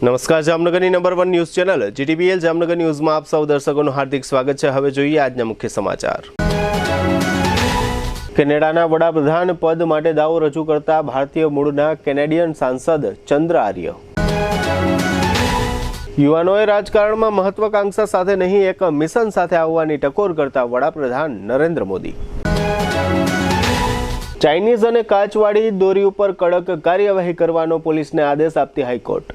નમસ્કાર, જામનગરની number 1 news channel GTPL Jamnagar ન્યૂઝમાં આપ સૌ દર્શકોનું હાર્દિક સ્વાગત છે। હવે જોઈએ આજના મુખ્ય સમાચાર। કેનેડાના વડાપ્રધાન પદ માટે દાવો રજૂ કરતા ભારતીય મૂળના કેનેડિયન સાંસદ ચંદ્ર આર્ય। યુવાનોએ રાજકારણમાં મહત્વાકાંક્ષા સાથે નહીં, એક મિશન સાથે આવવાની ટકોર કરતા વડાપ્રધાન નરેન્દ્ર મોદી। ચાઇનીઝ અને કાચવાળી દોરી ઉપર કડક કાર્યવાહી કરવાનો પોલીસને આદેશ આપતી હાઈકોર્ટ।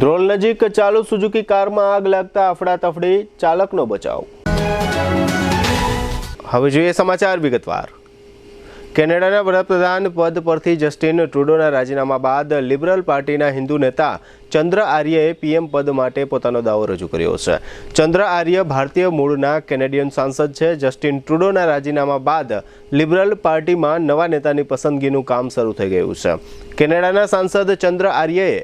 ધ્રોલ નજીક ચાલુ સુઝુકી કારમાં આગ લાગતા અફડાતફડી, ચાલકનો બચાવ। હવે જોઈએ સમાચાર વિગતવાર। કેનેડાના વડાપ્રધાન પદ પરથી જસ્ટિન ટ્રુડોના રાજીનામા બાદ લિબરલ પાર્ટીના હિન્દુ નેતા ચંદ્ર આર્યએ પીએમ પદ માટે પોતાનો દાવો રજૂ કર્યો છે। ચંદ્ર આર્ય ભારતીય મૂળના કેનેડિયન સાંસદ છે। જસ્ટિન ટ્રુડોના રાજીનામા બાદ લિબરલ પાર્ટીમાં નવા નેતાની પસંદગીનું કામ શરૂ થઈ ગયું છે। કેનેડાના સાંસદ ચંદ્ર આર્યએ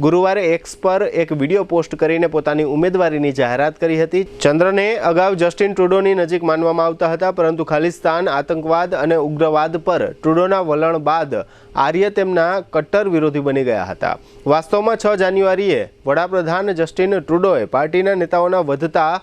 ગુરુવારે એક્સ પર એક વિડીયો પોસ્ટ કરીને પોતાની ઉમેદવારીની જાહેરાત કરી હતી। ચંદ્રને અગાઉ જસ્ટિન ટ્રુડોની નજીક માનવામાં આવતા હતા, પરંતુ ખાલિસ્તાન, આતંકવાદ અને ઉગ્રવાદ પર ટ્રુડોના વલણ બાદ આર્ય તેમના કટ્ટર વિરોધી બની ગયા હતા। વાસ્તવમાં 6 જાન્યુઆરીએ વડાપ્રધાન જસ્ટિન ટ્રુડોએ પાર્ટીના નેતાઓના વધતા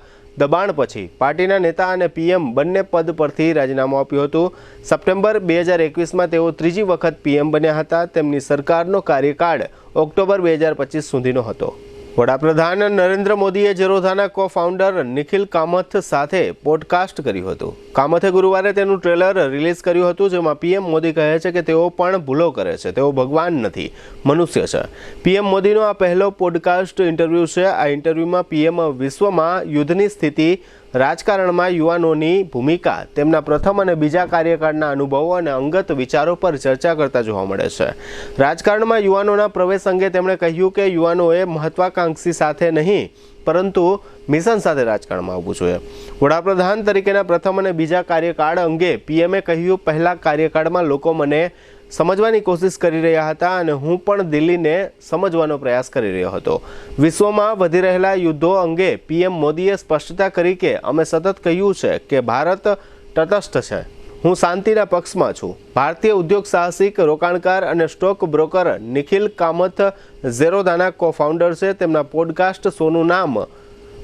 દબાણ પછી પાર્ટીના નેતા અને પીએમ બંને પદ પરથી રાજીનામું આપ્યું હતું। સપ્ટેમ્બર 2021માં તેઓ ત્રીજી વખત પીએમ બન્યા હતા। તેમની સરકારનો કાર્યકાળ ઓક્ટોબર 2025 સુધીનો હતો। વડાપ્રધાન નરેન્દ્ર મોદીએ ઝેરોધાના કો ફાઉન્ડર નિખિલ કામથ સાથે પોડકાસ્ટ કર્યું હતું। કામથે ગુરુવારે તેનું ટ્રેલર રિલીઝ કર્યું હતું, જેમાં પીએમ મોદી કહે છે કે તેઓ પણ ભૂલો કરે છે, તેઓ ભગવાન નથી, મનુષ્ય છે। પીએમ મોદીનો આ પહેલો પોડકાસ્ટ ઇન્ટરવ્યૂ છે। આ ઇન્ટરવ્યૂમાં પીએમ વિશ્વમાં યુદ્ધની સ્થિતિ, રાજકારણમાં યુવાનોની ભૂમિકા, તેમના પ્રથમ અને બીજા કાર્યકાળના અનુભવો અને અંગત વિચારો પર ચર્ચા કરતા જોવા મળે છે। રાજકારણમાં યુવાનોના પ્રવેશ અંગે તેમણે કહ્યું કે યુવાનોએ મહત્વાકાંક્ષી સાથે નહીં, પરંતુ મિશન સાથે રાજકારણમાં આવવું જોઈએ। વડાપ્રધાન તરીકેના પ્રથમ અને બીજા કાર્યકાળ અંગે પીએમએ કહ્યું, પહેલા કાર્યકાળમાં લોકો મને સમજવાની કોશિશ કરી રહ્યા હતા અને હું પણ દિલ્હીને સમજવાનો પ્રયાસ કરી રહ્યો હતો। વિશ્વમાં વધી રહેલા યુદ્ધો અંગે પીએમ મોદીએ સ્પષ્ટતા કરી કે અમે સતત કહ્યું છે કે ભારત તટસ્થ છે, હું શાંતિના પક્ષમાં છું। ભારતીય ઉદ્યોગ સાહસિક, રોકાણકાર અને સ્ટોક બ્રોકર નિખિલ કામથ ઝેરોધાના કો ફાઉન્ડર છે। તેમના પોડકાસ્ટ શોનું નામ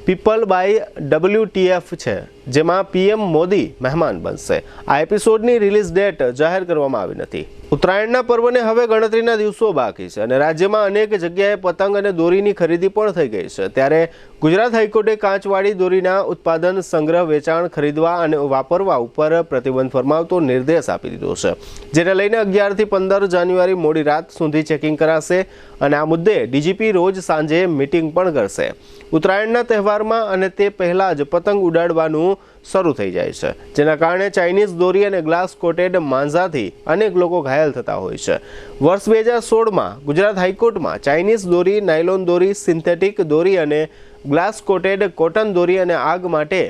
પીપલ બાય WTF છે, જેમાં પીએમ મોદી મહેમાન બનશે। આ એપિસોડની રિલીઝ ડેટ જાહેર કરવામાં આવી નથી। ઉત્તરાયણના પર્વને હવે ગણતરીના દિવસો બાકી છે અને રાજ્યમાં અનેક જગ્યાએ પતંગ અને દોરીની ખરીદી પણ થઈ ગઈ છે। ત્યારે ગુજરાત હાઈકોર્ટે કાચવાળી દોરીના ઉત્પાદન, સંગ્રહ, વેચાણ, ખરીદવા અને વાપરવા ઉપર પ્રતિબંધ ફરમાવતો નિર્દેશ આપી દીધો છે, જેને લઈને 11 થી 15 જાન્યુઆરી મોડી રાત સુધી ચેકિંગ કરાશે અને આ મુદ્દે ડીજીપી રોજ સાંજે મીટિંગ પણ કરશે। ઉત્તરાયણના તહેવારમાં અને તે પહેલા જ પતંગ ઉડાડવાનું શરૂ થઈ જાય છે, જેના કારણે ચાઇનીઝ દોરી અને ગ્લાસ કોટેડ માંઝાથી અનેક લોકો ઘાયલ થતા હોય છે। વર્ષ 2016માં ગુજરાત હાઈકોર્ટમાં ચાઇનીઝ દોરી, નાયલોન દોરી, સિન્થેટિક દોરી અને ગ્લાસ કોટેડ કોટન દોરી અને આગ માટે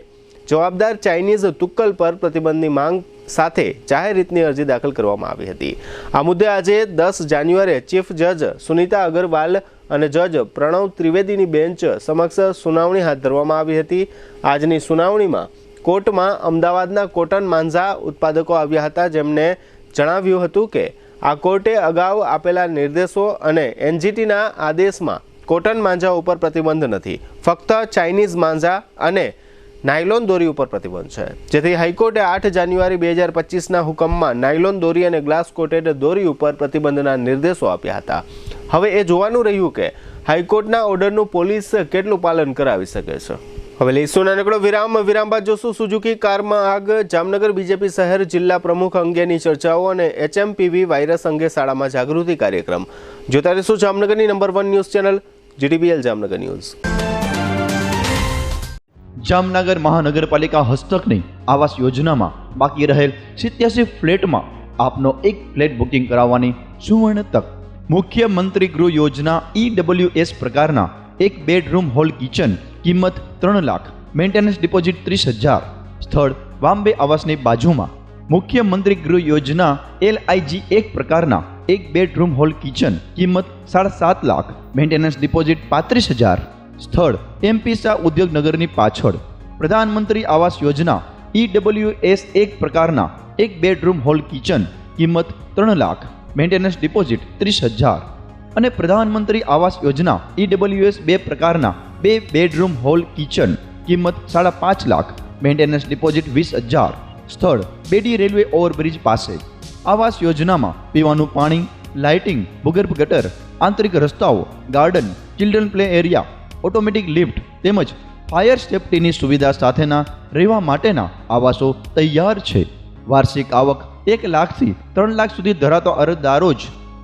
જવાબદાર ચાઇનીઝ તુક્કલ પર પ્રતિબંધની માંગ સાથે જાહેર હિતની અરજી દાખલ કરવામાં આવી હતી। આ મુદ્દે આજે 10 જાન્યુઆરીએ ચીફ જજ સુનીતા અગરવાલ અને જજ પ્રણવ ત્રિવેદીની બેન્ચ સમક્ષ સુનાવણી હાથ ધરવામાં આવી હતી। આજની સુનાવણીમાં કોર્ટમાં અમદાવાદના કોટન માંઝા ઉત્પાદકો આવ્યા હતા, જેમને જણાવ્યું હતું કે આ કોર્ટે અગાઉ આપેલા નિર્દેશો અને એનજીટીના આદેશમાં કોટન માંઝા ઉપર પ્રતિબંધ નથી, ફક્ત ચાઇનીઝ માંઝા અને નાયલોન દોરી ઉપર પ્રતિબંધ છે। જેથી હાઈકોર્ટે 8 જાન્યુઆરી 2025ના હુકમમાં નાયલોન દોરી અને ગ્લાસ કોટેડ દોરી ઉપર પ્રતિબંધના નિર્દેશો આપ્યા હતા। હવે એ જોવાનું રહ્યું કે હાઈકોર્ટના ઓર્ડરનું પોલીસ કેટલું પાલન કરાવી શકે છે। હવે લઈશું નાનકડો વિરામ બાદ જોશું સુઝુકી કારમાં આગ, જામનગર બીજેપી શહેર જિલ્લા પ્રમુખ અંગેની ચર્ચાઓ અને HMPV વાયરસ અંગે શાળામાં જાગૃતિ કાર્યક્રમ। જોતા રહીશું જામનગરની number 1 news channel GTPL Jamnagar news. Jamnagar મહાનગરપાલિકા હસ્તકની આવાસ યોજનામાં બાકી રહેલ 87 ફ્લેટમાં આપનો એક ફ્લેટ બુકિંગ કરાવવાની સુવર્ણ તક। મુખ્યમંત્રી ગૃહ યોજના EWS પ્રકારના એક બેડરૂમ હોલ કિચન, કિંમત 3 લાખ, મેન્ટેનન્સ ડિપોઝિટ 30,000, સ્થળ બોમ્બે આવાસની બાજુમાં। મુખ્યમંત્રી ગૃહ યોજના LIG 1 પ્રકારના એક બેડરૂમ હોલ કિચન, કિંમત 7.5 લાખ, મેન્ટેનન્સ ડિપોઝિટ 35,000, સ્થળ MP શાહ ઉદ્યોગનગરની પાછળ। પ્રધાનમંત્રી આવાસ યોજના EWS 1 પ્રકારના એક બેડરૂમ હોલ કિચન, કિંમત 3 લાખ, મેન્ટેનન્સ ડિપોઝિટ 30,000, અને પ્રધાનમંત્રી આવાસ યોજના EWS 2 પ્રકારના 2 બેડરૂમ હોલ કિચન, કિંમત 5.5 લાખ, મેન્ટેનન્સ ડિપોઝિટ 20,000, સ્થળ બેડી રેલવે ઓવરબ્રિજ પાસે. આવાસ યોજનામાં પીવાનું પાણી, લાઇટિંગ, ભૂગર્ભ ગટર, આંતરિક રસ્તાઓ, garden, children play area, automatic lift તેમજ ફાયર સેફ્ટીની સુવિધા સાથેના રહેવા માટેના આવાસો તૈયાર છે. વાર્ષિક આવક 1 લાખથી 3 લાખ સુધી ધરાવતા અરજદારો જ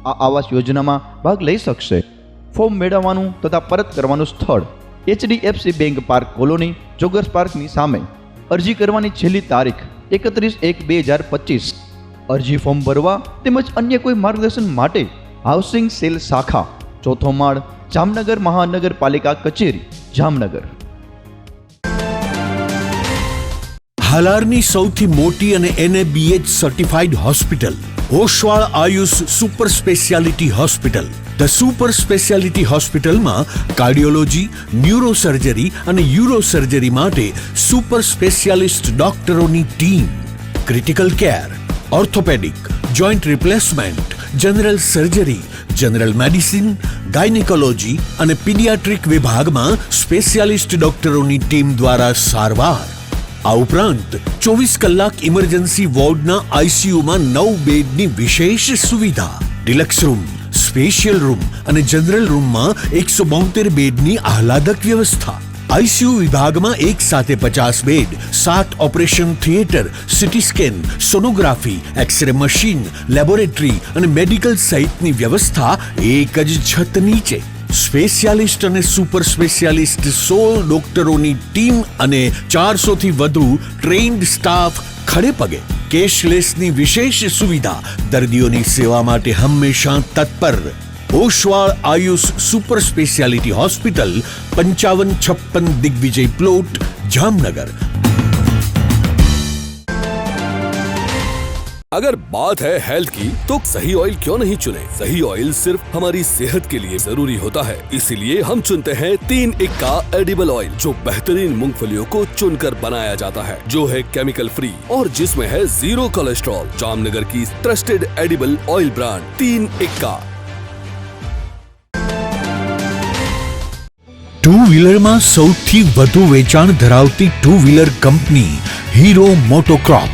આ આવાસ યોજનામાં ભાગ લઈ શકશે. ફોર્મ મેળવવાનું તથા પરત કરવાનું સ્થળ HDFC bank park colony, joggers પાર્કની સામે. અરજી કરવાની છેલ્લી તારીખ 31/1/2025. અરજી ફોર્મ ભરવા તેમજ અન્ય કોઈ માર્ગદર્શન માટે હાઉસિંગ સેલ શાખા, 4થો માળ, જામનગર મહાનગરપાલિકા કચેરી, જામનગર. હાલારની સૌથી મોટી અને NABH certified hospital Oshwal Ayush super speciality hospital. The super speciality હોસ્પિટલમાં કાર્ડિયોલોજી, ન્યુરોસર્જરી અને યુરોસર્જરી માટે સુપર સ્પેશિયાલિસ્ટ ડોક્ટરોની team, critical care, orthopaedic, joint replacement, general surgery, general medicine, gynaecology અને પીડિયાટ્રિક વિભાગમાં સ્પેશિયાલિસ્ટ ડોક્ટરોની ટીમ દ્વારા સારવાર. આ ઉપરાંત 24 કલાક ઇમરજન્સી વોર્ડના ICUમાં 9 બેડની વિશેષ સુવિધા, ડિલક્સ રૂમ, સ્પેશિયલ રૂમ અને જનરલ રૂમમાં 172 બેડની આહલાદક વ્યવસ્થા. ICU વિભાગમાં એક સાથે 50 bed, 7 operation theatre, CT scan, sonography, x ray machine, laboratory અને મેડિકલ સહિતની વ્યવસ્થા એક જ છત નીચે. સ્પેશિયાલિસ્ટ અને સુપર સ્પેશિયાલિસ્ટ 16 ડોક્ટરોની ટીમ અને 400 થી વધુ ટ્રેન્ડ સ્ટાફ ખડે પગે. કેશલેસની વિશેષ સુવિધા, દર્દીઓની સેવા માટે હંમેશા તત્પર. Oshwal Ayush super speciality hospital, 5556 Digvijay plot, Jamnagar. अगर बात है हेल्थ की तो सही ऑयल क्यों नहीं चुने? सही ऑयल सिर्फ हमारी सेहत के लिए जरूरी होता है, इसीलिए हम चुनते हैं 3 इक्का एडिबल ऑयल, जो बेहतरीन मूंगफलियों को चुनकर बनाया जाता है, जो है केमिकल फ्री और जिसमें है 0 कोलेस्ट्रॉल. जामनगर की ट्रस्टेड एडिबल ऑयल ब्रांड 3 इक्का. ટુ વ્હીલરમાં સૌથી વધુ વેચાણ ધરાવતી ટુ વ્હીલર કંપની હીરો મોટોક્રોપ.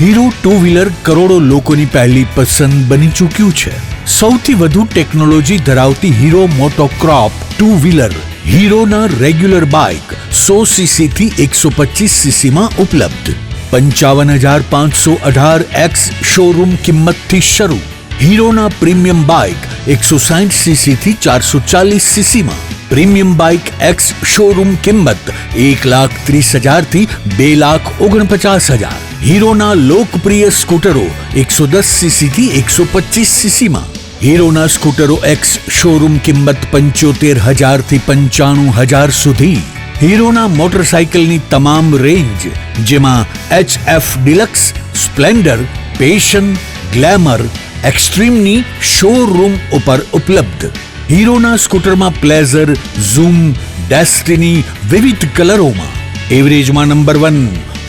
હીરો ટુ વ્હીલર કરોડો લોકોની પહેલી પસંદ બની ચૂક્યું છે. સૌથી વધુ ટેકનોલોજી ધરાવતી હીરો મોટોક્રોપ ટુ વ્હીલર હીરોના રેગ્યુલર બાઇક 100cc થી 125cc માં ઉપલબ્ધ. 55,518 શોરૂમ કિંમતથી શરૂ. હીરોના પ્રીમિયમ બાઇક 160cc થી 440cc માં. પ્રીમિયમ બાઇક એક્સ શોરૂમ કિંમત 1,30,000 થી 2,49,000. હીરોના લોકપ્રિય સ્કૂટરો 110cc થી 125cc માં. હીરોના સ્કૂટરો એક્સ શોરૂમ કિંમત 75,000 થી 95,000 સુધી. હીરોના મોટરસાઇકલની તમામ રેન્જ, જેમાં HF deluxe, Splendor, Passion, Glamour, એક્સ્ટ્રીમની શોરૂમ ઉપર ઉપલબ્ધ. હીરોના સ્કૂટરમાં પ્લેઝર, ઝૂમ, ડેસ્ટિની વિવિધ કલરોમાં. એવરેજમાં નંબર 1.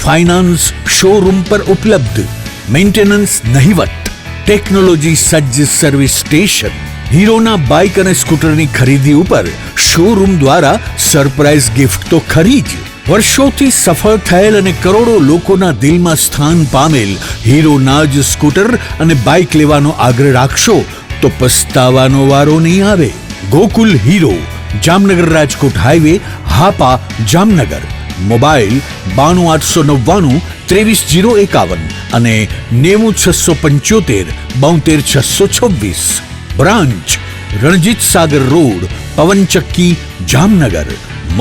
ફાઇનાન્સ શોરૂમ પર ઉપલબ્ધ. મેન્ટેનન્સ નહિવત. ટેકનોલોજી સજ્જ સર્વિસ સ્ટેશન. હીરોના બાઇક અને સ્કૂટરની ખરીદી ઉપર શોરૂમ દ્વારા સરપ્રાઇઝ ગિફ્ટ તો ખરી જ. વર્ષોથી સફળ થયેલ અને કરોડો લોકોના દિલમાં સ્થાન પામેલ હીરોના જ સ્કૂટર અને બાઇક લેવાનો આગ્રહ રાખશો તો પસ્તાવાનો વારો નહીં આવે. Gokul hero, Jamnagar Rajkot highway, Hapa, Jamnagar. Mobile 92,899 23,051 અને 90,675 72,626. Branch Ranjit Sagar road, પવનચક્કી, Jamnagar.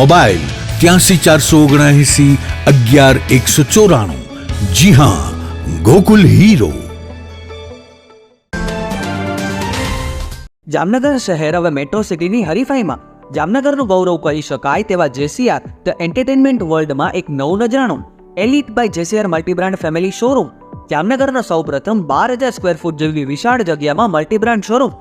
Mobile 83,479 11,194. જી હા, ગોકુલ હીરો. જામનગર શહેર હવે મેટ્રો સિટીની હરીફાઈમાં જામનગરનું ગૌરવ કરી શકાય તેવા JCR ધ એન્ટરટેનમેન્ટ વર્લ્ડમાં એક નવું નજરાણું elite by JCR multibrand family showroom. જામનગરના સૌપ્રથમ 12,000 સ્ક્વેર ફૂટ જેવી વિશાળ જગ્યામાં મલ્ટીબ્રાન્ડ શોરૂમ.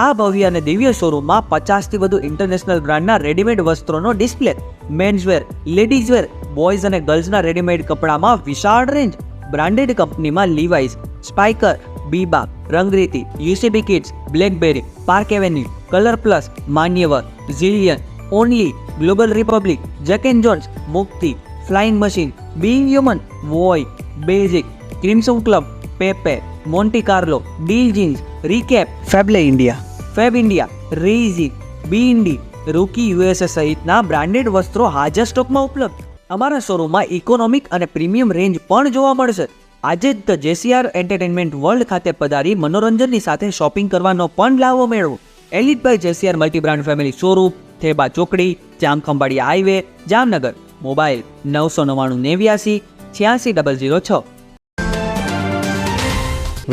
આ ભવ્ય અને દિવ્ય શોરૂમમાં 50થી વધુ ઇન્ટરનેશનલ બ્રાન્ડના રેડીમેડ વસ્ત્રોનો ડિસ્પ્લે, મેન્સવેર, લેડીઝવેર, બોયઝ અને ગર્લ્સના રેડીમેડ કપડામાં વિશાળ રેન્જ. બ્રાન્ડેડ કંપનીમાં Levi's, Spykar, Biba, Rangriti, UCB kids, Blackberry, Park Avenue, Color Plus, Manyavar, Zillion, Only, Global Republic, Jack and Jones, Mukti, Flying Machine, Being Human, Voi, Basic, Crimson Club, Pepe, Monte Carlo, Deal Jeans, Recap, Fable India, Fabindia, રેઝી, B Indi, Rookie USA સહિતના branded વસ્ત્રો હાજર સ્ટોકમાં ઉપલબ્ધ. અમારા શોરૂમમાં economic અને premium range પણ જોવા મળશે. આજે જ ધ જેસીઆર એન્ટરટેનમેન્ટ વર્લ્ડ ખાતે પધારી મનોરંજનની સાથે શોપિંગ કરવાનો પણ લાવો મેળવો. Elite by JCR multi brand family showroom, Theba ચોકડી, જામખંભાળિયા હાઈવે, જામનગર. મોબાઈલ 999 86 006.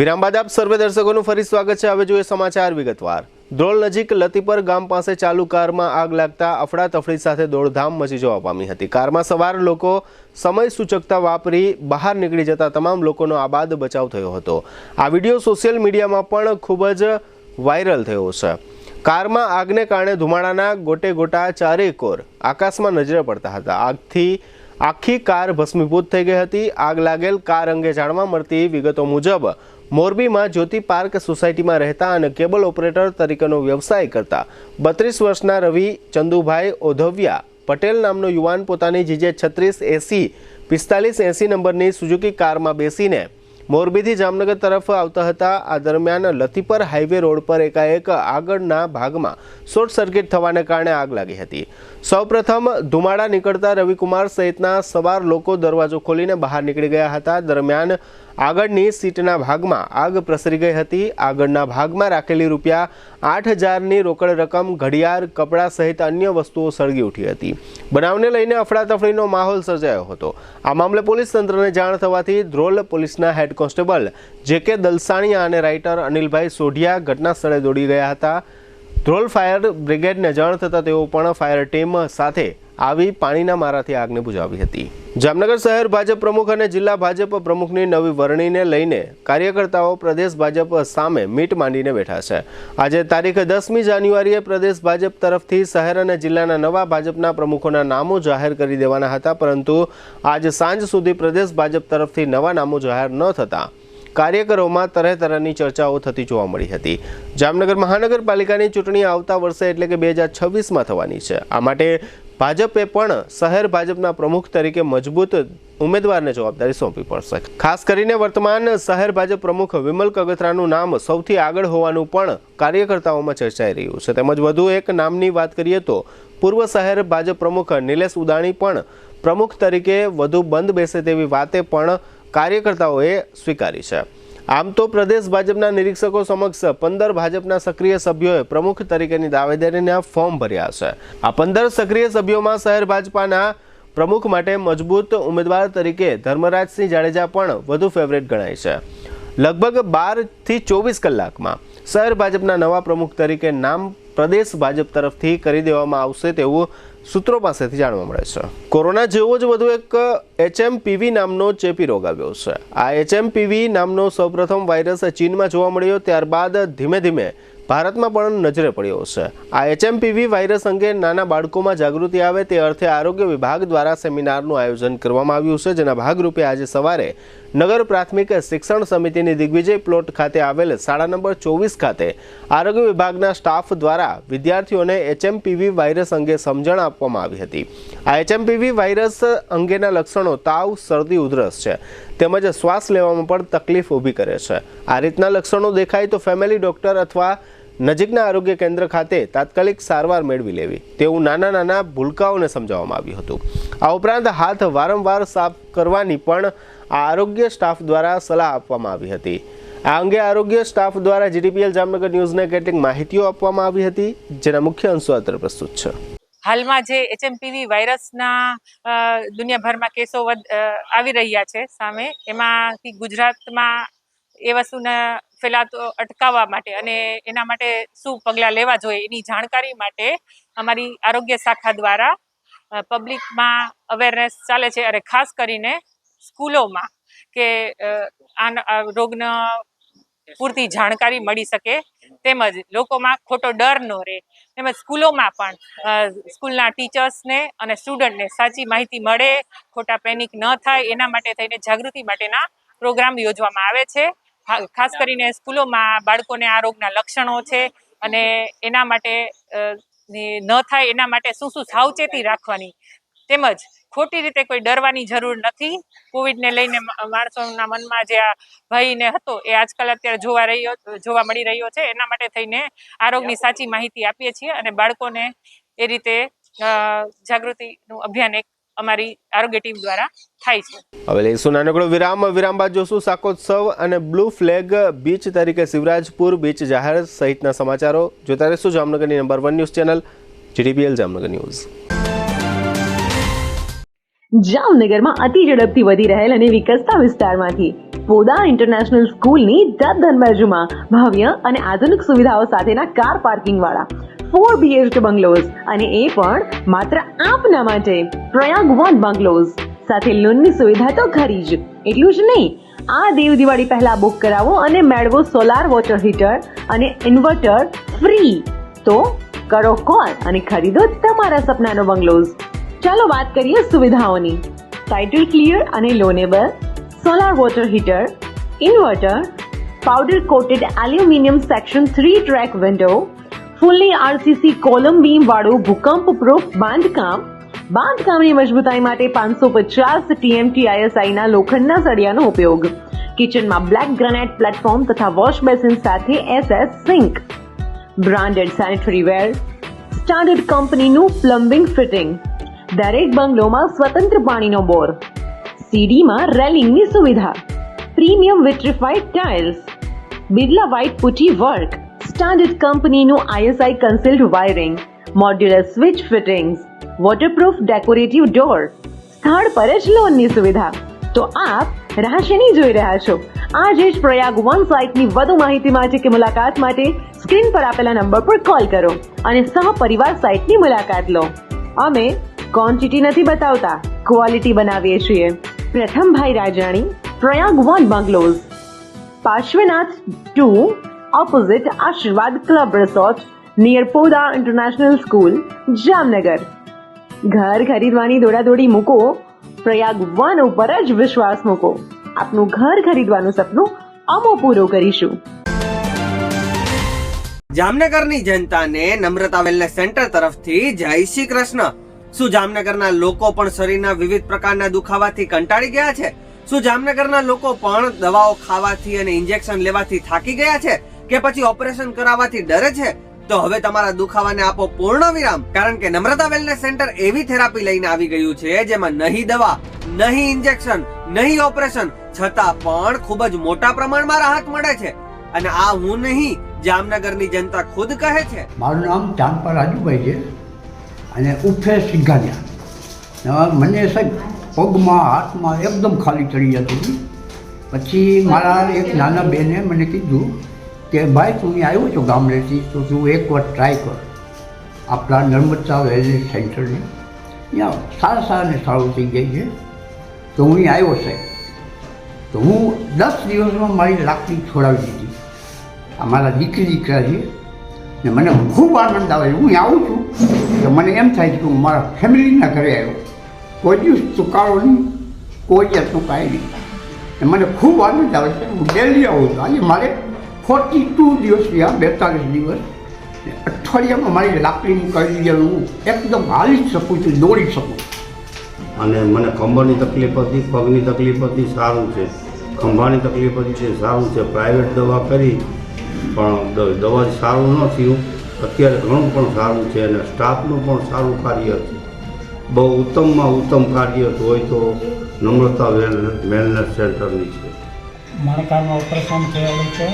વિરામ બાદ આપ સર્વે દર્શકોનું ફરી સ્વાગત છે. હવે જોઈએ સમાચાર વિગતવાર. ધ્રોલ નજીક લતીપર ગામ પાસે ચાલુ કારમાં આગ લાગતા અફડાતફડી સાથે દોડધામ મચી જવા પામી હતી. કારમાં સવાર લોકો સમય સૂચકતા વાપરી બહાર નીકળી જતા તમામ લોકોનો આબાદ બચાવ થયો હતો. આ વિડીયો સોશિયલ મીડિયામાં પણ ખૂબ જ વાયરલ થયો છે. કારમાં આગને કારણે ધુમાડાના ગોટે ગોટા ચારેય કોર આકાશમાં નજરે પડતા હતા. આગથી આખી કાર ભસ્મીભૂત થઈ ગઈ હતી. આગ લાગેલ કાર અંગે જાણવા મળતી વિગતો મુજબ મોરબીમાં જ્યોતિ પાર્ક સોસાયટીમાં રહેતા અને કેબલ ઓપરેટર તરીકેનો વ્યવસાય કરતા 32 વર્ષના રવિ ચંદુભાઈ ઓધવિયા પટેલ નામનો યુવાન પોતાની જીજે 3680 4580 નંબરની સુઝુકી કારમાં બેસીને મોરબીથી જામનગર તરફ આવતા હતા. આ દરમિયાન લતીપર હાઈવે રોડ પર એકાએક આગળના ભાગમાં શોર્ટ સર્કિટ થવાને કારણે આગ લાગી હતી. સૌપ્રથમ ધુમાડા નીકળતા રવિકુમાર સહિતના સવાર લોકો દરવાજો ખોલીને બહાર નીકળી ગયા હતા. દરમિયાન આગળની સીટના ભાગમાં આગ પ્રસરી ગઈ હતી. આગળના ભાગમાં રાખેલી રૂપિયા 8000ની રોકડ રકમ, ઘડિયાળ, કપડાં સહિત અન્ય વસ્તુઓ સળગી ઉઠી હતી. બનાવને લઈને અફડાતફડીનો માહોલ સર્જાયો હતો. આ મામલે પોલીસ તંત્રને જાણ થવાથી ધ્રોલ પોલીસના હેડ કોન્સ્ટેબલ જે.કે. દલસાણીયા અને રાઇટર અનિલભાઈ સોઢિયા ઘટના સ્થળે દોડી ગયા હતા. ધ્રોલ ફાયર બ્રિગેડને જાણ થતાં તેઓ પણ ફાયર ટીમ સાથે આવી પાણીના મારાથી આગને બુઝાવી હતી. જામનગર શહેર ભાજપ પ્રમુખ અને જિલ્લા ભાજપ પ્રમુખની નવી વરણીને લઈને કાર્યકર્તાઓ પ્રદેશ ભાજપ સામે મીટ માંડીને બેઠા છે. આજે તારીખ 10મી જાન્યુઆરીએ પ્રદેશ ભાજપ તરફથી શહેર અને જિલ્લાના નવા ભાજપના પ્રમુખોના નામો જાહેર કરી દેવાના હતા, પરંતુ આજ સાંજ સુધી પ્રદેશ ભાજપ તરફથી નવા નામો જાહેર ન થતા કાર્યકરોમાં તરહની ચર્ચાઓ થતી જોવા મળી હતી. જામનગર મહાનગરપાલિકાની ચૂંટણી આવતા વર્ષે એટલે કે 2026માં થવાની છે. આ માટે ભાજપે પણ શહેર ભાજપના પ્રમુખ તરીકે મજબૂત ઉમેદવારને જવાબદારી સોંપવી પડશે. ખાસ કરીને વર્તમાન શહેર ભાજપ પ્રમુખ વિમલ કગથરાનું નામ સૌથી આગળ હોવાનું પણ કાર્યકર્તાઓમાં ચર્ચાઈ રહ્યું છે. તેમજ વધુ એક નામની વાત કરીએ તો પૂર્વ શહેર ભાજપ પ્રમુખ નિલેશ ઉદાણી પણ પ્રમુખ તરીકે વધુ બંધ બેસે તેવી વાતે પણ કાર્યકર્તાઓએ સ્વીકારી છે. આમ તો પ્રદેશ ભાજપના નિરીક્ષકો સમક્ષ 15 ભાજપના સક્રિય સભ્યોએ પ્રમુખ તરીકેની દાવેદારીના ફોર્મ ભર્યા છે. આ 15 સક્રિય સભ્યોમાં શહેર ભાજપાના પ્રમુખ માટે મજબૂત ઉમેદવાર તરીકે ધર્મરાજસિંહ જાડેજા પણ વધુ ફેવરેટ ગણાય છે. લગભગ 12 થી 24 કલાકમાં શહેર ભાજપના નવા પ્રમુખ તરીકે નામ પ્રદેશ ભાજપ તરફથી કરી દેવામાં આવશે તેવું સૂત્રો પાસેથી જાણવા મળે છે. કોરોના જેવો જ વધુ એક HMPV નામનો ચેપી રોગ આવ્યો છે. આ HMPV નામનો સૌપ્રથમ વાયરસ ચીનમાં જોવા મળ્યો, ત્યારબાદ ધીમે ધીમે ભારતમાં પણ નજરે પડ્યો છે. આ HMPV વાયરસ અંગે નાના બાળકોમાં જાગૃતિ આવે તે અર્થે આરોગ્ય વિભાગ દ્વારા સેમિનારનું આયોજન કરવામાં આવ્યું છે, જેના ભાગરૂપે આજે સવારે નગર પ્રાથમિક શિક્ષણ સમિતિની દિગ્વિજય પ્લોટ ખાતે આવેલ શાળા નંબર 24 ખાતે આરોગ્ય વિભાગના સ્ટાફ દ્વારા વિદ્યાર્થીઓને HMPV વાયરસ અંગે સમજણ આપવામાં આવી હતી. આ HMPV વાયરસ અંગેના લક્ષણો તાવ, શરદી, ઉધરસ છે, તેમજ શ્વાસ લેવામાં પણ તકલીફ ઊભી કરે છે. આ રીતના લક્ષણો દેખાય તો ફેમિલી ડોક્ટર અથવા નજીકના આરોગ્ય કેન્દ્ર ખાતે તાત્કાલિક સારવાર મેળવી લેવી તેવું નાના ભૂલકાઓને સમજાવવામાં આવ્યું હતું. આ ઉપરાંત હાથ વારંવાર સાફ કરવાની પણ આરોગ્ય સ્ટાફ દ્વારા સલાહ આપવામાં આવી હતી. આ અંગે આરોગ્ય સ્ટાફ દ્વારા GTPL જામનગર ન્યૂઝને કેટલીક માહિતીઓ આપવામાં આવી હતી, જેના મુખ્ય અંશો અત્રે પ્રસ્તુત છે. હાલમાં જે HMPV વાયરસના દુનિયાભરમાં કેસો આવી રહ્યા છે સામે, એમાંથી ગુજરાતમાં એ વસ્તુને ફેલાતો અટકાવવા માટે અને એના માટે શું પગલાં લેવા જોઈએ એની જાણકારી માટે અમારી આરોગ્ય શાખા દ્વારા પબ્લિકમાં અવેરનેસ ચાલે છે. અને ખાસ કરીને સ્કૂલોમાં કે આ રોગનો પૂરતી જાણકારી મળી શકે, તેમજ લોકોમાં ખોટો ડર ન રહે, તેમજ સ્કૂલોમાં પણ સ્કૂલના ટીચર્સને અને સ્ટુડન્ટને સાચી માહિતી મળે, ખોટા પેનિક ન થાય એના માટે થઈને જાગૃતિ માટેના પ્રોગ્રામ યોજવામાં આવે છે. ખાસ કરીને સ્કૂલોમાં બાળકોને આ રોગના લક્ષણો છે અને એના માટે ન થાય એના માટે શું શું સાવચેતી રાખવાની, તેમજ ખોટી રીતે કોઈ ડરવાની જરૂર નથી. કોવિડને લઈને માણસોના મનમાં જે આ ભયને હતો એ આજકાલ અત્યારે જોવા મળી રહ્યો છે. એના માટે થઈને આરોગ્યની સાચી માહિતી આપીએ છીએ અને બાળકોને એ રીતે જાગૃતિનું અભિયાન એક અમારી આરોગ્ય ટીમ દ્વારા થાય છે. હવે લઈશું નાનકડો વિરામ બાદ જોશું શાકોત્સવ અને બ્લુ ફ્લેગ બીચ તરીકે શિવરાજપુર બીચ જાહેર સહિતના સમાચારો જોતા રહેશું જામનગરની number 1 news channel GTPL Jamnagar news. જામનગરમાં અતિ ઝડપથી વધી રહેલ અને વિકસતા વિસ્તારમાંથી પોદા ઇન્ટરનેશનલ સ્કૂલની તદ્દન બાજુમાં ભવ્ય અને આધુનિક સુવિધાઓ સાથેના કાર પાર્કિંગ વાળા 4 BHK બંગલોઝ, અને એ પણ માત્ર આપના માટે. પ્રયાગ 1 બંગલોઝ સાથે લોનની સુવિધા તો ખરી જ. એટલું જ નહીં, આ દેવ દિવાળી પહેલા બુક કરાવો અને મેળવો સોલાર વોટર હીટર અને ઇન્વર્ટર ફ્રી. તો કરો કોલ અને ખરીદો તમારા સપનાનો બંગલોઝ. ચાલો વાત કરીએ સુવિધાઓની. ટાઇટલ ક્લિયર અને loanable, solar water heater, inverter, powder coated aluminium section 3 track window, fully RCC column beam વાળું ભૂકંપ પ્રૂફ બાંધકામ. બાંધકામની મજબૂતાઈ માટે 550 TMT ISI ના લોખંડના સળિયાનો ઉપયોગ. કિચનમાં બ્લેક ગ્રેનાઇટ પ્લેટફોર્મ તથા વોશ બેસિન સાથે SS sink. Branded sanitary ware, standard કંપનીનું પ્લમ્બિંગ ફિટિંગ. દરેક બંગલોમાં સ્વતંત્ર પાણીનો બોર. સીડીમાં રેલિંગની સુવિધા. Premium vitrified tiles, Birla white putty work, standard કંપનીનું ISI concealed wiring, modular switch fittings, waterproof decorative door. સ્થળ પર જ લોનની સુવિધા. તો આપ રાહ શેની જોઈ રહ્યા છો? આજે જ પ્રયાગ 1 સાઇટની વધુ માહિતી માટે કે મુલાકાત માટે સ્ક્રીન પર આપેલા નંબર પર કોલ કરો અને સહપરિવાર સાઇટની મુલાકાત લો. અમે ક્વોન્ટિટી નથી બતાવતા, ક્વોલિટી બનાવીએ છીએ. Prathambhai Rajani, Prayag 1 bungalows, Parshwanath 2 opposite Ashirwad club resort, near Podar international school, Jamnagar. ઘર ખરીદવાની દોડાદોડી મૂકો, પ્રયાગ 1 ઉપર જ વિશ્વાસ મૂકો. આપનું ઘર ખરીદવાનું સપનું અમે પૂરું કરીશું. જામનગરની જનતાને નમ્રતા વેલનેસ સેન્ટર તરફથી જય શ્રી કૃષ્ણ. શું જામનગરના લોકો પણ શરીરના વિવિધ પ્રકારના દુખાવાથી કંટાળી ગયા છે? શું જામનગરના લોકો પણ દવાઓ ખાવાથી અને ઇન્જેક્શન લેવાથી થાકી ગયા છે કે પછી ઓપરેશન કરાવવાથી ડરે છે? તો હવે તમારા દુખાવાને આપો પૂર્ણ વિરામ, કારણ કે નમ્રતા વેલનેસ સેન્ટર એવી થેરાપી લઈને આવી ગયું છે જેમાં નહીં દવા, નહીં ઇન્જેક્શન, નહીં ઓપરેશન, છતાં પણ ખૂબ જ મોટા પ્રમાણમાં રાહત મળે છે. અને આ હું નહીં, જામનગરની જનતા ખુદ કહે છે. મારું નામ ચાંદપા રાજુભાઈ છે અને ઉફે સિંઘાનિયા. મને સાહેબ પગમાં હાથમાં એકદમ ખાલી ચડી જતી હતી. પછી મારા એક નાના બેને મને કીધું કે ભાઈ તું અહીં આવ્યો છો ગામડેથી, તો તું એકવાર ટ્રાય કર આપણા નર્મદા વેલનેસ સેન્ટરની. ત્યાં સારાને સારું થઈ ગઈ છે. તો હું અહીં આવ્યો સાહેબ, તો હું 10 દિવસમાં મારી લાકડી છોડાવી દીધી. અમારા દીકરા છે ને મને ખૂબ આનંદ આવે. હું આવું છું તો મને એમ થાય છે કે હું મારા ફેમિલીના ઘરે આવ્યો. કોઈ દિવસ ચૂકારો નહીં, કોઈ જાતનું કાંઈ નહીં. ને મને ખૂબ આનંદ આવે છે. હું ડેલી આવું છું. આજે મારે 42 દિવસ થયા, 42 દિવસ. અઠવાડિયામાં મારી લાકડી મુકાવી દીધી. હું એકદમ હાલી જ શકું છું, દોડી શકું. અને મને કમરની તકલીફ હતી, પગની તકલીફ હતી, સારું છે. ખંભાની તકલીફ હતી છે, સારું છે. પ્રાઇવેટ દવા કરી પણ દવાથી સારું ન થયું. અત્યારે ઘણું પણ સારું છે અને સ્ટાફનું પણ સારું કાર્ય છે. બહુ ઉત્તમમાં ઉત્તમ કાર્ય હોય તો નમ્રતા વેલનેસ સેન્ટરની છે. મણકાનું ઓપરેશન થયેલું છે.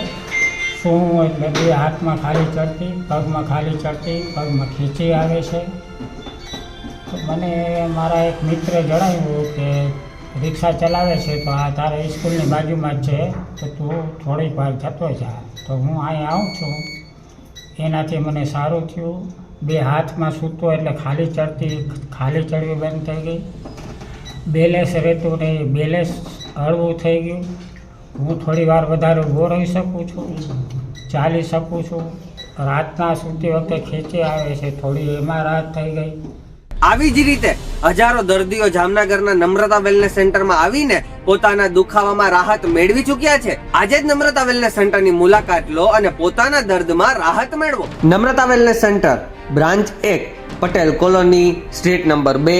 શું એટલે બે હાથમાં ખાલી ચડતી, પગમાં ખાલી ચડતી, પગમાં ખીચી આવે છે. તો મને મારા એક મિત્રે જણાવ્યું કે રિક્ષા ચલાવે છે તો આ તારે સ્કૂલની બાજુમાં જ છે, તો તું થોડીક વાર જતો જા. તો હું અહીં આવું છું. એનાથી મને સારું થયું. બે હાથમાં સૂતો એટલે ખાલી ચડવી બંધ થઈ ગઈ. બેલેન્સ રહેતું નહીં, બેલેન્સ હળવું થઈ ગયું. હું થોડી વાર વધારે ઊભો રહી શકું છું, ચાલી શકું છું. રાતના સૂતી વખતે ખેંચી આવે છે, થોડી એમાં રાહત થઈ ગઈ. આવી જ રીતે હજારો દર્દીઓ જામનગરના નમ્રતા વેલનેસ સેન્ટરમાં આવીને પોતાના દુખાવામાં રાહત મેળવી ચૂક્યા છે. આજે જ નમ્રતા વેલનેસ સેન્ટરની મુલાકાત લો અને પોતાના દર્દમાં રાહત મેળવો. Namrata wellness centre branch 1 Patel colony, street number 2,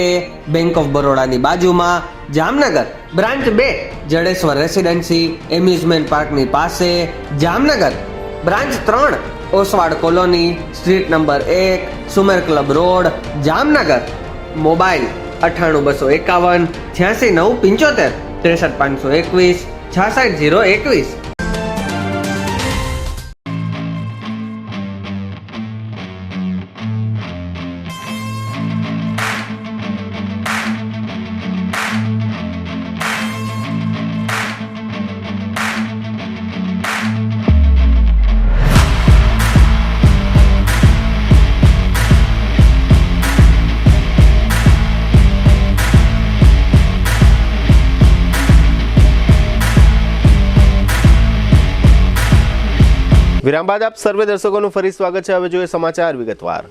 bank of બરોડાની બાજુમાં, Jamnagar. Branch 2 Jadeshwar residency, amusement પાર્કની પાસે, Jamnagar. Branch 3 Oswad colony, street number 1, Sumer club road, Jamnagar. Mobile 98 251 86 975 63521 66021. વિરામ બાદ આપ સર્વે દર્શકોનું ફરી સ્વાગત છે. હવે જોઈએ સમાચાર વિગતવાર.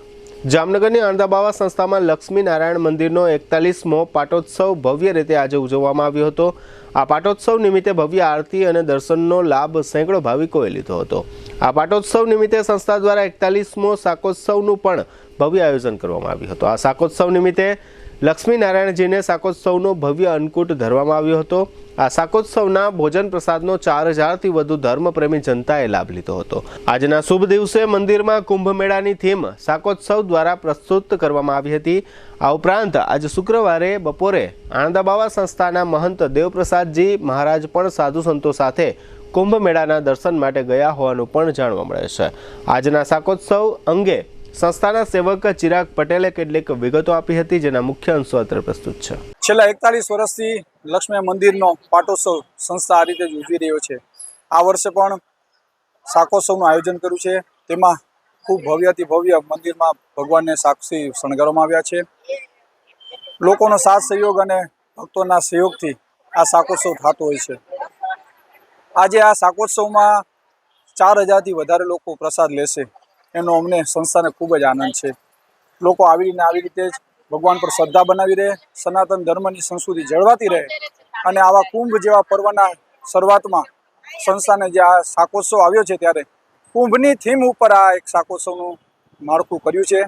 જામનગરની આણંદાબાવા સંસ્થામાં લક્ષ્મી નારાયણ મંદિરનો 41મો પાટોત્સવ ભવ્ય રીતે આજે ઉજવવામાં આવ્યો હતો. આ પાટોત્સવ નિમિત્તે ભવ્ય આરતી અને દર્શનનો લાભ સેંકડો ભાવિકોએ લીધો હતો. આ પાટોત્સવ નિમિત્તે સંસ્થા દ્વારા 41મો શાકોત્સવનું પણ ભવ્ય આયોજન કરવામાં આવ્યું હતું. આ શાકોત્સવ નિમિત્તે લક્ષ્મી નારાયણજીને શાકોત્સવનો ભવ્ય અન્નકૂટ ધરવામાં આવ્યો હતો. આ શાકોત્સવના ભોજન પ્રસાદનો 4000થી વધુ ધર્મપ્રેમી જનતાએ લાભ લીધો હતો. આજના શુભ દિવસે મંદિરમાં કુંભ મેળાની થીમ શાકોત્સવ દ્વારા પ્રસ્તુત કરવામાં આવી હતી. આ ઉપરાંત આજે શુક્રવારે બપોરે આણંદાબાવા સંસ્થાના મહંત દેવપ્રસાદજી મહારાજ પણ સાધુ સંતો સાથે કુંભ મેળાના દર્શન માટે ગયા હોવાનું પણ જાણવા મળે છે. આજના શાકોત્સવ અંગે સંસ્થાના સેવક ચિરાગ પટેલે કેટલીક વિગતો આપી હતી, જેના મુખ્ય અંશો અત્રે પ્રસ્તુત છે. છેલ્લા 41 વર્ષથી લક્ષ્મી મંદિરનો પાટોત્સવ સંસ્થા આ રીતે જ ઉજવી રહ્યો છે. આ વર્ષે પણ શાકોત્સવનું આયોજન કર્યું છે. તેમાં ખૂબ ભવ્યથી ભવ્ય મંદિરમાં ભગવાનને સાક્ષી શણગારવામાં આવ્યા છે. લોકોનો સાથ સહયોગ અને ભક્તોના સહયોગથી આ શાકોત્સવ થતો હોય છે. આજે આ શાકોત્સવમાં 4000થી વધારે લોકો પ્રસાદ લેશે એનો અમને સંસ્થાને ખૂબ જ આનંદ છે. લોકો આવી રીતે જ ભગવાન પર શ્રદ્ધા બનાવી રહે, સનાતન ધર્મની સંસ્કૃતિ જળવાતી રહે અને આવા કુંભ જેવા પર્વના શરૂઆતમાં સંસ્થાને જે આ શાકોત્સવ આવ્યો છે ત્યારે કુંભની થીમ ઉપર આ એક શાકોત્સવનું માળખું કર્યું છે.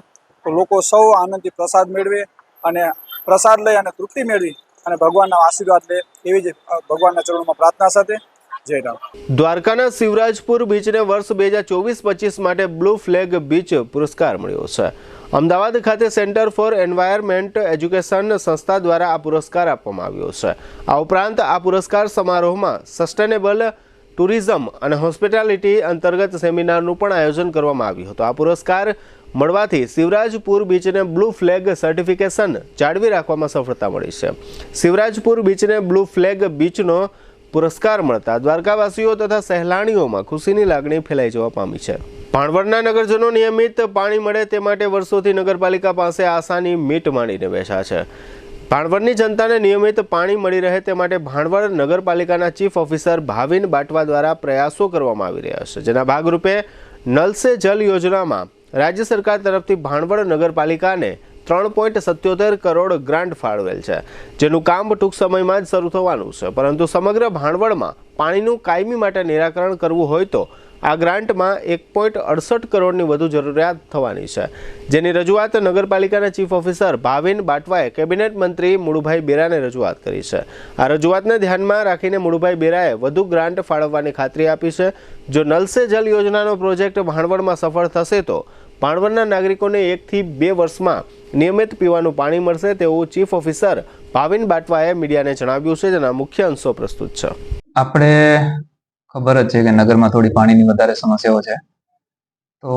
તો લોકો સૌ આનંદથી પ્રસાદ મેળવે અને પ્રસાદ લઈ અને તૃપ્તિ મેળવી અને ભગવાનના આશીર્વાદ લે એવી જ ભગવાનના ચરણોમાં પ્રાર્થના સાથે જય રામ. દ્વારકાના શિવરાજપુર બીચને વર્ષ 2024-25 માટે બ્લુ ફ્લેગ બીચ પુરસ્કાર મળ્યો છે. અમદાવાદ ખાતે સેન્ટર ફોર એન્વાયરમેન્ટ એજ્યુકેશન સંસ્થા દ્વારા આ પુરસ્કાર આપવામાં આવ્યો છે. આ ઉપરાંત આ પુરસ્કાર સમારોહમાં સસ્ટેનેબલ ટુરિઝમ અને હોસ્પિટાલિટી અંતર્ગત સેમિનારનું પણ આયોજન કરવામાં આવ્યું હતું. આ પુરસ્કાર મળવાથી શિવરાજપુર બીચને બ્લુ ફ્લેગ સર્ટિફિકેશન જાળવી રાખવામાં સફળતા મળી છે. શિવરાજપુર બીચને બ્લુ ફ્લેગ બીચનો પુરસ્કાર મળતા દ્વારકાવાસીઓ તથા સહેલાણીઓમાં ખુશીની લાગણી ફેલાઈ જવા પામી છે. ભાણવડના નગરજનો નિયમિત પાણી મળે તે માટે વર્ષોથી નગરપાલિકા પાસે આશાની મીટ માંડીને બેઠા છે. ભાણવડની જનતાને નિયમિત પાણી મળી રહે તે માટે ભાણવડ નગરપાલિકાના ચીફ ઓફિસર ભાવિન બાટવા દ્વારા પ્રયાસો કરવામાં આવી રહ્યા છે. જેના ભાગરૂપે નલ સે જલ યોજનામાં રાજ્ય સરકાર તરફથી ભાણવડ નગરપાલિકાને 3.77 કરોડ ગ્રાન્ટ ફાળવેલ છે, જેનું કામ ટૂંક સમયમાં જ શરૂ થવાનું છે. પરંતુ સમગ્ર ભાણવડમાં પાણીનું કાયમી માટે નિરાકરણ કરવું હોય તો આ ગ્રાન્ટમાં 1.68 કરોડની વધુ જરૂરિયાત થવાની છે, જેની રજૂઆત નગરપાલિકાના ચીફ ઓફિસર ભાવિન બાટવાએ કેબિનેટ મંત્રી મુળુભાઈ બેરાને રજૂઆત કરી છે. આ રજૂઆતને ધ્યાનમાં રાખીને મુળુભાઈ બેરાએ વધુ ગ્રાન્ટ ફાળવવાની ખાતરી આપી છે. જો નલ સે જલ યોજનાનો પ્રોજેક્ટ ભાણવડમાં સફળ થશે તો ભાણવડના નાગરિકોને 1 થી 2 વર્ષમાં નિયમિત પીવાનું પાણી મળશે તેવું ચીફ ઓફિસર ભાવિન બાટવાએ મીડિયાને જણાવ્યું છે, જેના મુખ્ય અંશો પ્રસ્તુત છે. આપણે ખબર જ છે કે નગરમાં થોડી પાણીની વધારે સમસ્યાઓ છે, તો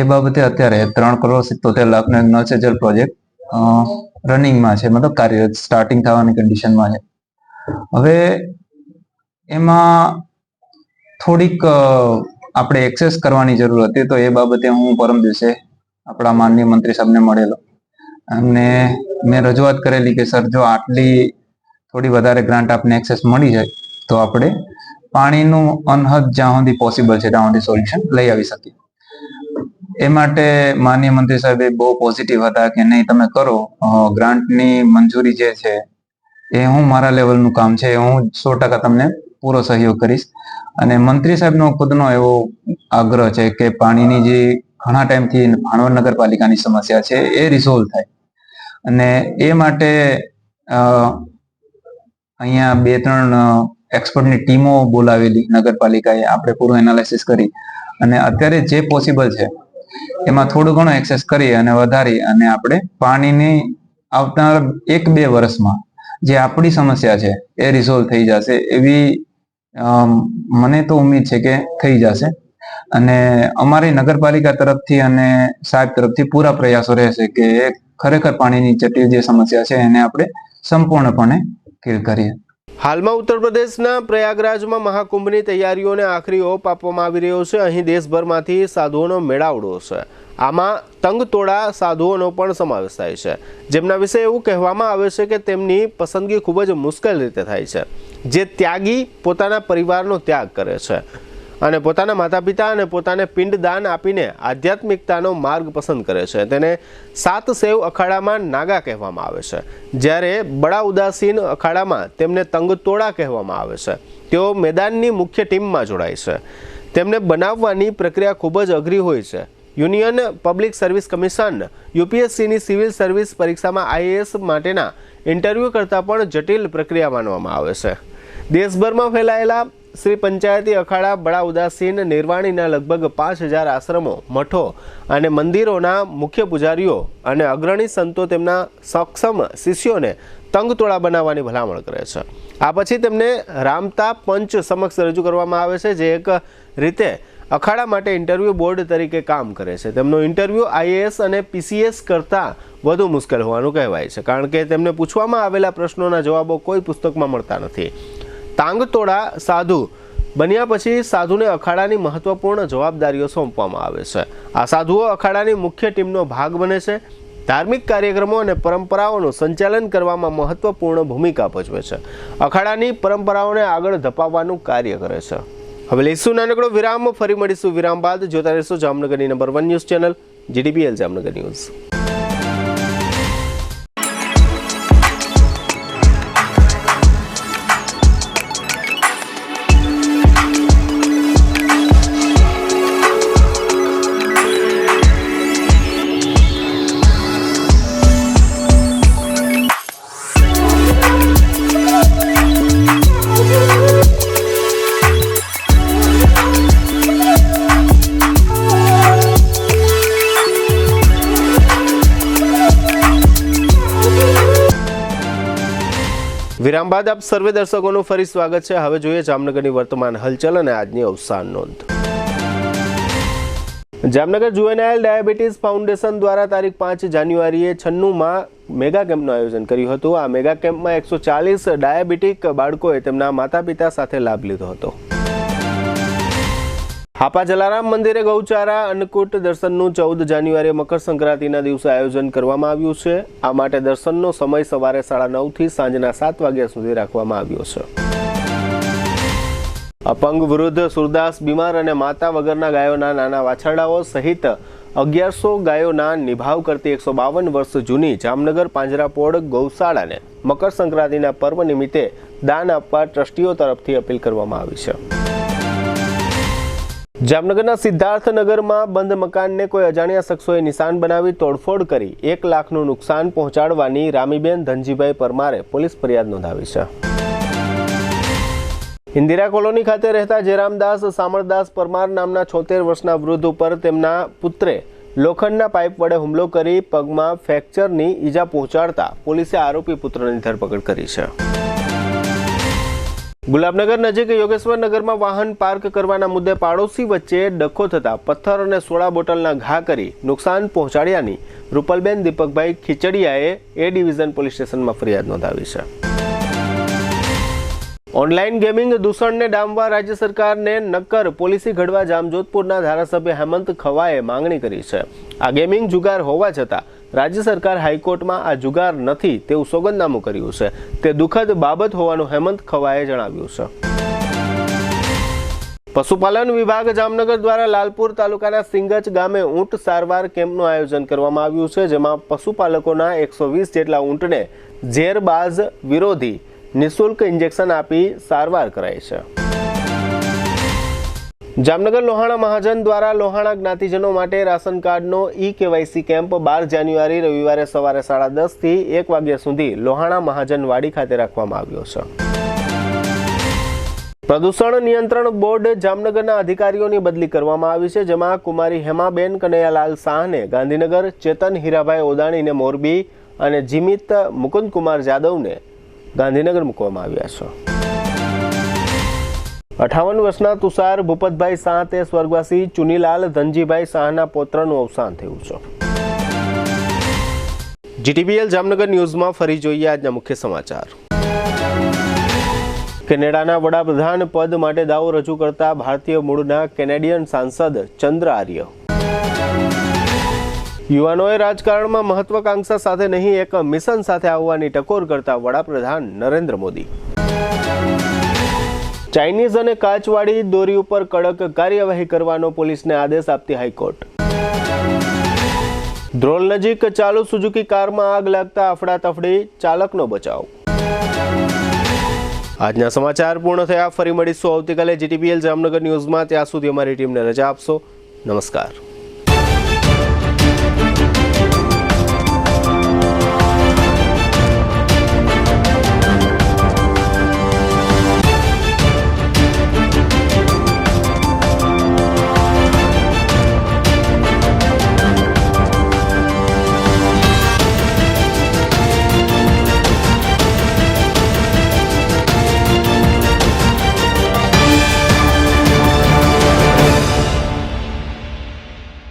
એ બાબતે અત્યારે 3,77,00,000નો એક નલ સે જલ પ્રોજેક્ટ રનિંગમાં છે, મતલબ કાર્યરત સ્ટાર્ટિંગ થવાની કન્ડિશનમાં છે. હવે એમાં થોડીક આપણે એક્સેસ કરવાની જરૂર હતી, તો એ બાબતે હું પરમ દિવસે આપણા માનનીય મંત્રી સાહેબને મળેલો અને મેં રજૂઆત કરેલી કે સર જો આટલી થોડી વધારે ગ્રાન્ટ આપને એક્સેસ મળી જાય તો આપણે પાણીનું અનહદ જ્યાં સુધી પોસિબલ છે ત્યાં સુધી સોલ્યુશન લઈ આવી શકીએ. એ માટે માનનીય મંત્રી સાહેબ બહુ પોઝિટિવ હતા કે નહીં તમે કરો, ગ્રાન્ટની મંજૂરી જે છે એ હું મારા લેવલનું કામ છે હું 100% તમને પૂરો સહયોગ કરીશ. અને મંત્રી સાહેબનો ખુદનો એવો આગ્રહ છે કે પાણીની જે ઘણા ટાઈમથી ભાણવડ નગરપાલિકાની સમસ્યા છે એ રિઝોલ્વ થાય, અને એ માટે અહીંયા 2-3 એક્સપર્ટની ટીમો બોલાવેલી નગરપાલિકાએ, આપણે પૂરું એનાલિસિસ કરી અને અત્યારે જે પોસિબલ છે એમાં થોડું ઘણું એક્સેસ કરી અને વધારી અને આપણે પાણીની આવતા 1-2 વર્ષમાં જે આપણી સમસ્યા છે એ રિઝોલ્વ થઈ જશે એવી મને તો ઉમ્મીદ છે કે થઈ જશે. અને અમારી નગરપાલિકા તરફથી અને સાહેબ તરફથી પૂરા પ્રયાસો રહેશે કે ખરેખર પાણીની જટિલ જે સમસ્યા છે એને આપણે સંપૂર્ણપણે કિલ કરીએ. હાલમાં ઉત્તર પ્રદેશના પ્રયાગરાજમાં મહાકુંભની તૈયારીઓને આખરી ઓપ આપવામાં આવી રહ્યો છે. અહીં દેશભરમાંથી સાધુઓનો મેળાવડો છે. આમાં તંગતોડા સાધુઓનો પણ સમાવેશ થાય છે, જેમના વિશે એવું કહેવામાં આવે છે કે તેમની પસંદગી ખૂબ જ મુશ્કેલ રીતે થાય છે, જે ત્યાગી પોતાના પરિવારનો ત્યાગ કરે છે અને પોતાના માતા પિતા અને પોતાને પિંડદાન આપીને આધ્યાત્મિકતાનો માર્ગ પસંદ કરે છે. તેને 7 સેવ અખાડામાં નાગા કહેવામાં આવે છે, જ્યારે બડા ઉદાસીન અખાડામાં તેમને તંગતોડા કહેવામાં આવે છે. તેઓ મેદાનની મુખ્ય ટીમમાં જોડાય છે. તેમને બનાવવાની પ્રક્રિયા ખૂબ જ અઘરી હોય છે. યુનિયન પબ્લિક સર્વિસ કમિશન યુપીએસસીની સિવિલ સર્વિસ પરીક્ષામાં આઈએએસ માટેના ઇન્ટરવ્યૂ કરતાં પણ જટિલ પ્રક્રિયા માનવામાં આવે છે. દેશભરમાં ફેલાયેલા શ્રી પંચાયતી અખાડા બડા ઉદાસીન નિર્વાણીના લગભગ 5000 આશ્રમો, મઠો અને મંદિરોના મુખ્ય પૂજારીઓ અને અગ્રણી સંતો તેમના સક્ષમ શિષ્યોને તંગતોડા બનાવવાની ભલામણ કરે છે. આ પછી તેમને રામતા પંચ સમક્ષ રજૂ કરવામાં આવે છે, જે એક રીતે અખાડા માટે ઇન્ટરવ્યૂ બોર્ડ તરીકે કામ કરે છે. તેમનો ઇન્ટરવ્યૂ આઈએએસ અને પીસીએસ કરતાં વધુ મુશ્કેલ હોવાનું કહેવાય છે, કારણ કે તેમને પૂછવામાં આવેલા પ્રશ્નોના જવાબો કોઈ પુસ્તકમાં મળતા નથી. તાંગતોડા સાધુ બન્યા પછી સાધુને અખાડાની મહત્વપૂર્ણ જવાબદારીઓ સોંપવામાં આવે છે. આ સાધુઓ અખાડાની મુખ્ય ટીમનો ભાગ બને છે. ધાર્મિક કાર્યક્રમો અને પરંપરાઓનું સંચાલન કરવામાં મહત્વપૂર્ણ ભૂમિકા ભજવે છે. અખાડાની પરંપરાઓને આગળ ધપાવવાનું કાર્ય કરે છે. હવે લઈશું નાનકડો વિરામ, ફરી મળીશું વિરામ બાદ. જોતા રહેશો જામનગરની number 1 news channel GDPL Jamnagar news. વિરામ બાદ આપ સર્વે દર્શકોનું ફરી સ્વાગત છે. હવે જોઈએ જામનગરની વર્તમાન હલચલ અને આજની અવસાન નોંધ. જામનગર જુવેનાઇલ ડાયાબિટીસ ફાઉન્ડેશન દ્વારા તારીખ 5 જાન્યુઆરીએ 96માં મેગા કેમ્પનું આયોજન કર્યું હતું. આ મેગા કેમ્પમાં 140 ડાયાબિટીક બાળકોએ તેમના માતા પિતા સાથે લાભ લીધો હતો. હાપા જલારામ મંદિરે ગૌચારા અન્નકૂટ દર્શનનું 14 જાન્યુઆરીએ મકર સંક્રાંતિના દિવસે આયોજન કરવામાં આવ્યું છે. આ માટે દર્શનનો સમય સવારે 9:30 થી સાંજના 7 વાગ્યા સુધી રાખવામાં આવ્યો છે. અપંગ, વૃદ્ધ, સુરદાસ, બીમાર અને માતા વગરના ગાયોના નાના વાછરડાઓ સહિત 1100 ગાયોના નિભાવ કરતી 152 વર્ષ જૂની જામનગર પાંજરાપોળ ગૌશાળાને મકર સંક્રાંતિના પર્વ નિમિત્તે દાન આપવા ટ્રસ્ટીઓ તરફથી અપીલ કરવામાં આવી છે. જામનગરના સિદ્ધાર્થનગરમાં બંધ મકાનને કોઈ અજાણ્યા શખ્સોએ નિશાન બનાવી તોડફોડ કરી 1 લાખનું નુકસાન પહોંચાડવાની રામીબેન ધનજીભાઈ પરમારે પોલીસ ફરિયાદ નોંધાવી છે. ઇન્દિરા કોલોની ખાતે રહેતા જયરામદાસ સામળદાસ પરમાર નામના 76 વર્ષના વૃદ્ધ ઉપર તેમના પુત્રે લોખંડના પાઇપ વડે હુમલો કરી પગમાં ફ્રેક્ચરની ઈજા પહોંચાડતા પોલીસે આરોપી પુત્રની ધરપકડ કરી છે. ગુલાબનગર નજીક યોગેશ્વર નગરમાં વાહન પાર્ક કરવાના મુદ્દે પાડોશી વચ્ચે ડખો થતા પથ્થર અને સોડા બોટલના ઘા કરી નુકસાન પહોંચાડ્યાની રૂપલબેન દીપકભાઈ ખીચડિયાએ A ડિવિઝન પોલીસ સ્ટેશનમાં ફરિયાદ નોંધાવી છે. ઓનલાઈન ગેમિંગ દૂષણને ડામવા રાજ્ય સરકારને નક્કર પોલિસી ઘડવા જામજોધપુરના ધારાસભ્ય હેમંત ખવાએ માંગણી કરી છે. આ ગેમિંગ જુગાર હોવા છતાં રાજ્ય સરકાર હાઈકોર્ટમાં આ જુગાર નથી તેવું સોગંદનામું કર્યું છે. તે દુઃખદ બાબત હોવાનું હેમંત ખવાએ જણાવ્યું છે. પશુપાલન વિભાગ જામનગર દ્વારા લાલપુર તાલુકાના સિંગચ ગામે ઊંટ સારવાર કેમ્પનું આયોજન કરવામાં આવ્યું છે, જેમાં પશુપાલકોના 120 જેટલા ઊંટને ઝેરબાજ વિરોધી નિઃશુલ્ક ઇન્જેક્શન આપી સારવાર કરાઈ છે. જામનગર લોહાણા મહાજન દ્વારા લોહાણા જ્ઞાતિજનો માટે રાશન કાર્ડનો KYC કેમ્પ 12 જાન્યુઆરી રવિવારે સવારે 10:30 થી 1 વાગ્યા સુધી લોહાણા મહાજન વાડી ખાતે રાખવામાં આવ્યો છે. પ્રદૂષણ નિયંત્રણ બોર્ડ જામનગરના અધિકારીઓની બદલી કરવામાં આવી છે, જેમાં કુમારી હેમાબેન કનૈયાલાલ શાહને ગાંધીનગર, ચેતન હીરાભાઈ ઓદાણીને મોરબી અને જીમિત મુકુંદકુમાર જાદવને ગાંધીનગર મૂકવામાં આવ્યા છે. 58 વર્ષના તુષાર ભૂપતભાઈ શાહ તે સ્વર્ગવાસી ચુનીલાલ ધનજીભાઈ શાહના પૌત્રનું અવસાન થયું છે. GTPL જામનગર ન્યૂઝમાં ફરી જોઈએ આજના મુખ્ય સમાચાર. કેનેડાના વડાપ્રધાન પદ માટે દાવો રજૂ કરતા ભારતીય મૂળના કેનેડિયન સાંસદ ચંદ્ર આર્ય. યુવાનોએ રાજકારણમાં મહત્વાકાંક્ષા સાથે નહીં, એક મિશન સાથે આવવાની ટકોર કરતા વડાપ્રધાન નરેન્દ્ર મોદી. ચાઇનીઝ અને કાચવાળી દોરી ઉપર કડક કાર્યવાહી કરવાનો પોલીસને આદેશ આપતી હાઈકોર્ટ. ધ્રોલ નજીક ચાલુ સુઝુકી કારમાં આગ લાગતા અફડાતફડી, ચાલકનો બચાવ. આજના સમાચાર પૂર્ણ થયા. ફરી મળીશું આવતીકાલે GTPL જામનગર ન્યૂઝમાં. ત્યાં સુધી અમારી ટીમને રજા આપશો. નમસ્કાર.